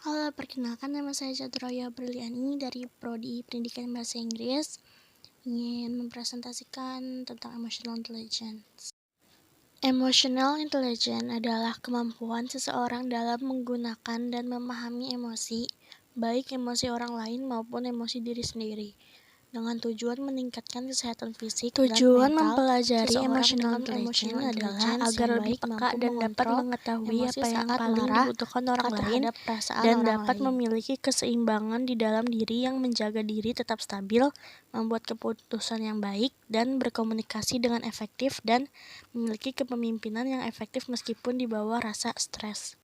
Halo, perkenalkan nama saya Catroya Berliani dari Prodi Pendidikan Bahasa Inggris. Ingin mempresentasikan tentang emotional intelligence. Emotional intelligence adalah kemampuan seseorang dalam menggunakan dan memahami emosi, baik emosi orang lain maupun emosi diri sendiri, dengan tujuan meningkatkan kesehatan fisik dan mental. Tujuan mempelajari emotional intelligence adalah agar lebih peka dan dapat mengetahui apa yang paling dibutuhkan orang lain dan dapat memiliki keseimbangan di dalam diri yang menjaga diri tetap stabil, membuat keputusan yang baik, dan berkomunikasi dengan efektif dan memiliki kepemimpinan yang efektif meskipun di bawah rasa stres.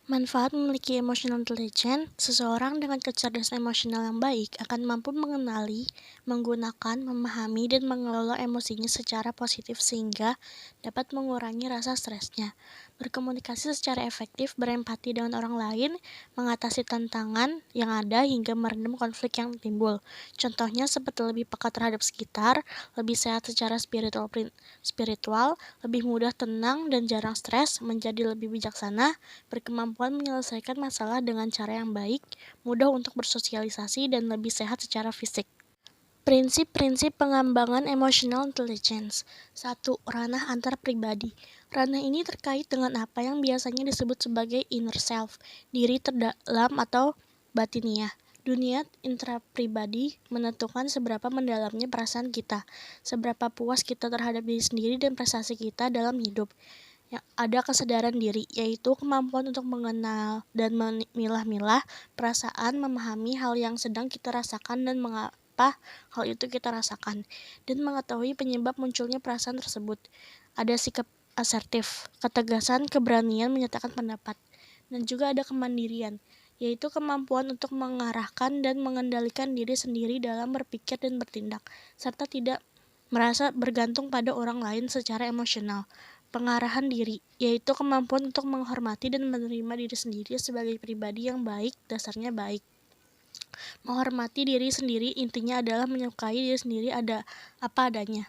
Manfaat memiliki emotional intelligence, seseorang dengan kecerdasan emosional yang baik akan mampu mengenali, menggunakan, memahami, dan mengelola emosinya secara positif sehingga dapat mengurangi rasa stresnya, berkomunikasi secara efektif, berempati dengan orang lain, mengatasi tantangan yang ada hingga meredam konflik yang timbul. Contohnya seperti lebih peka terhadap sekitar, lebih sehat secara spiritual, lebih mudah tenang dan jarang stres, menjadi lebih bijaksana, berkemampuan menyelesaikan masalah dengan cara yang baik, mudah untuk bersosialisasi, dan lebih sehat secara fisik. Prinsip-prinsip pengembangan emotional intelligence. 1. Ranah antar pribadi. Ranah ini terkait dengan apa yang biasanya disebut sebagai inner self, diri terdalam atau batiniah. Dunia intrapribadi menentukan seberapa mendalamnya perasaan kita, seberapa puas kita terhadap diri sendiri dan prestasi kita dalam hidup. Ada kesadaran diri, yaitu kemampuan untuk mengenal dan memilah-milah perasaan, memahami hal yang sedang kita rasakan dan mengapa hal itu kita rasakan, dan mengetahui penyebab munculnya perasaan tersebut. Ada sikap asertif, ketegasan, keberanian menyatakan pendapat, dan juga ada kemandirian, yaitu kemampuan untuk mengarahkan dan mengendalikan diri sendiri dalam berpikir dan bertindak, serta tidak merasa bergantung pada orang lain secara emosional. Pengarahan diri, yaitu kemampuan untuk menghormati dan menerima diri sendiri sebagai pribadi yang baik, dasarnya baik. Menghormati diri sendiri intinya adalah menyukai diri sendiri apa adanya.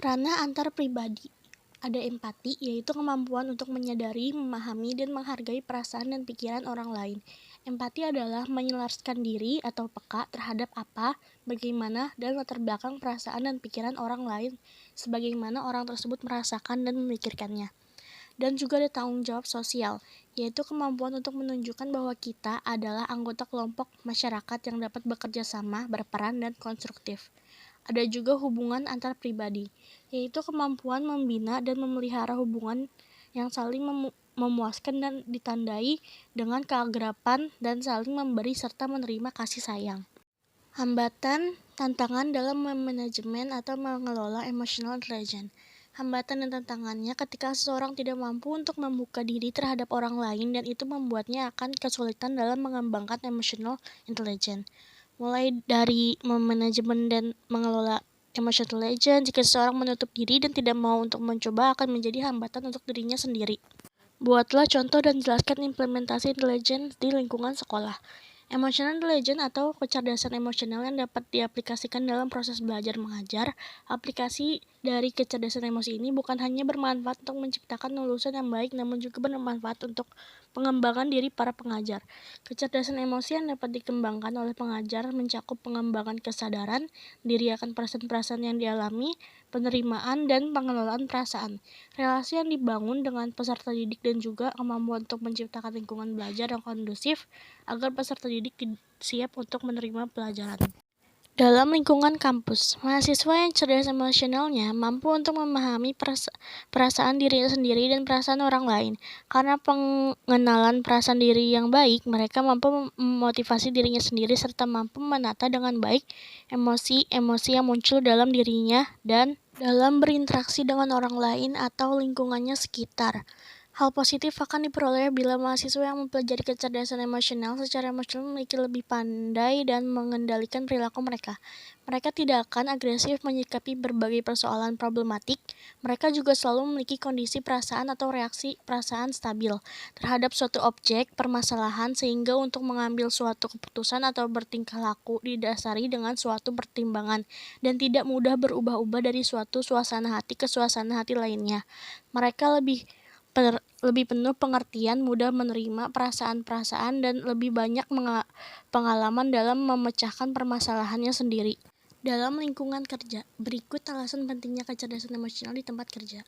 Ranah antar pribadi. Ada empati, yaitu kemampuan untuk menyadari, memahami, dan menghargai perasaan dan pikiran orang lain. Empati adalah menyelaraskan diri atau peka terhadap apa, bagaimana, dan latar belakang perasaan dan pikiran orang lain sebagaimana orang tersebut merasakan dan memikirkannya. Dan juga ada tanggung jawab sosial, yaitu kemampuan untuk menunjukkan bahwa kita adalah anggota kelompok masyarakat yang dapat bekerja sama, berperan, dan konstruktif. Ada juga hubungan antar pribadi, yaitu kemampuan membina dan memelihara hubungan yang saling memuaskan dan ditandai dengan keakraban dan saling memberi serta menerima kasih sayang. Hambatan, tantangan dalam memanajemen atau mengelola emotional intelligence. Hambatan dan tantangannya ketika seseorang tidak mampu untuk membuka diri terhadap orang lain dan itu membuatnya akan kesulitan dalam mengembangkan emotional intelligence. Mulai dari memanajemen dan mengelola emotional intelligence, jika seseorang menutup diri dan tidak mau untuk mencoba akan menjadi hambatan untuk dirinya sendiri. Buatlah contoh dan jelaskan implementasi intelligence di lingkungan sekolah. Emotional intelligence atau kecerdasan emosional yang dapat diaplikasikan dalam proses belajar mengajar. Aplikasi dari kecerdasan emosi ini bukan hanya bermanfaat untuk menciptakan lulusan yang baik, namun juga bermanfaat untuk pengembangan diri para pengajar. Kecerdasan emosi yang dapat dikembangkan oleh pengajar mencakup pengembangan kesadaran diri akan perasaan-perasaan yang dialami, penerimaan, dan pengelolaan perasaan. Relasi yang dibangun dengan peserta didik dan juga kemampuan untuk menciptakan lingkungan belajar yang kondusif agar peserta didik siap untuk menerima pelajaran. Dalam lingkungan kampus, mahasiswa yang cerdas emosionalnya mampu untuk memahami perasaan dirinya sendiri dan perasaan orang lain. Karena pengenalan perasaan diri yang baik, mereka mampu memotivasi dirinya sendiri serta mampu menata dengan baik emosi-emosi yang muncul dalam dirinya dan dalam berinteraksi dengan orang lain atau lingkungannya sekitar. Hal positif akan diperoleh bila mahasiswa yang mempelajari kecerdasan emosional secara emosional memiliki lebih pandai dan mengendalikan perilaku mereka. Mereka tidak akan agresif menyikapi berbagai persoalan problematik. Mereka juga selalu memiliki kondisi perasaan atau reaksi perasaan stabil terhadap suatu objek, permasalahan, sehingga untuk mengambil suatu keputusan atau bertingkah laku didasari dengan suatu pertimbangan dan tidak mudah berubah-ubah dari suatu suasana hati ke suasana hati lainnya. Mereka lebih lebih penuh pengertian, mudah menerima perasaan-perasaan, dan lebih banyak pengalaman dalam memecahkan permasalahannya sendiri. Dalam lingkungan kerja, berikut alasan pentingnya kecerdasan emosional di tempat kerja.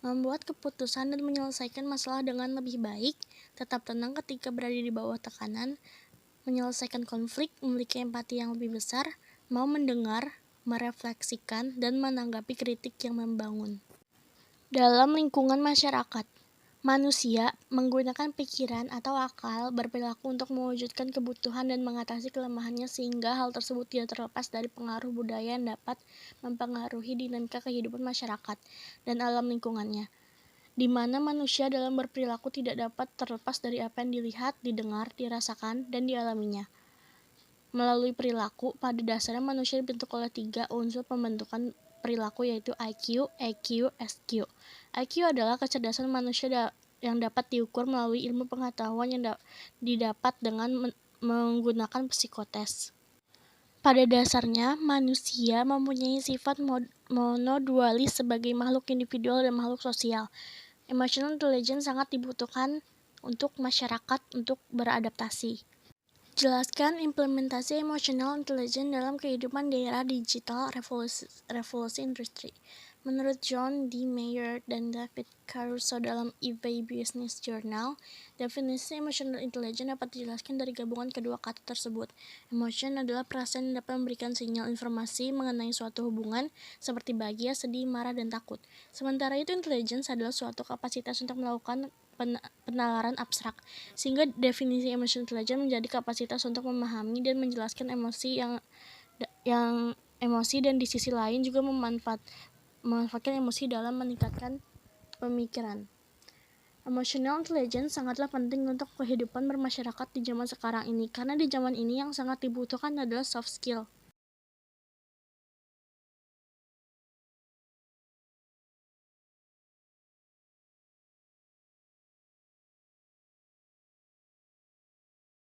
Membuat keputusan dan menyelesaikan masalah dengan lebih baik, tetap tenang ketika berada di bawah tekanan, menyelesaikan konflik, memiliki empati yang lebih besar, mau mendengar, merefleksikan, dan menanggapi kritik yang membangun. Dalam lingkungan masyarakat, manusia menggunakan pikiran atau akal berperilaku untuk mewujudkan kebutuhan dan mengatasi kelemahannya, sehingga hal tersebut tidak terlepas dari pengaruh budaya yang dapat mempengaruhi dinamika kehidupan masyarakat dan alam lingkungannya, di mana manusia dalam berperilaku tidak dapat terlepas dari apa yang dilihat, didengar, dirasakan, dan dialaminya. Melalui perilaku, pada dasarnya manusia dibentuk oleh 3 unsur pembentukan perilaku, yaitu IQ, EQ, SQ. IQ adalah kecerdasan manusia yang dapat diukur melalui ilmu pengetahuan yang didapat dengan menggunakan psikotes. Pada dasarnya, manusia mempunyai sifat monodualis sebagai makhluk individual dan makhluk sosial. Emotional intelligence sangat dibutuhkan untuk masyarakat untuk beradaptasi. Jelaskan implementasi emotional intelligence dalam kehidupan di era digital revolusi industri. Menurut John D. Mayer dan David Caruso dalam eBay Business Journal, definisi emotional intelligence dapat dijelaskan dari gabungan kedua kata tersebut. Emotion adalah perasaan yang dapat memberikan sinyal informasi mengenai suatu hubungan, seperti bahagia, sedih, marah, dan takut. Sementara itu, intelligence adalah suatu kapasitas untuk melakukan penalaran abstrak, sehingga definisi emotional intelligence menjadi kapasitas untuk memahami dan menjelaskan emosi yang emosi, dan di sisi lain juga memanfaatkan emosi dalam meningkatkan pemikiran. Emotional intelligence sangatlah penting untuk kehidupan bermasyarakat di zaman sekarang ini, karena di zaman ini yang sangat dibutuhkan adalah soft skill.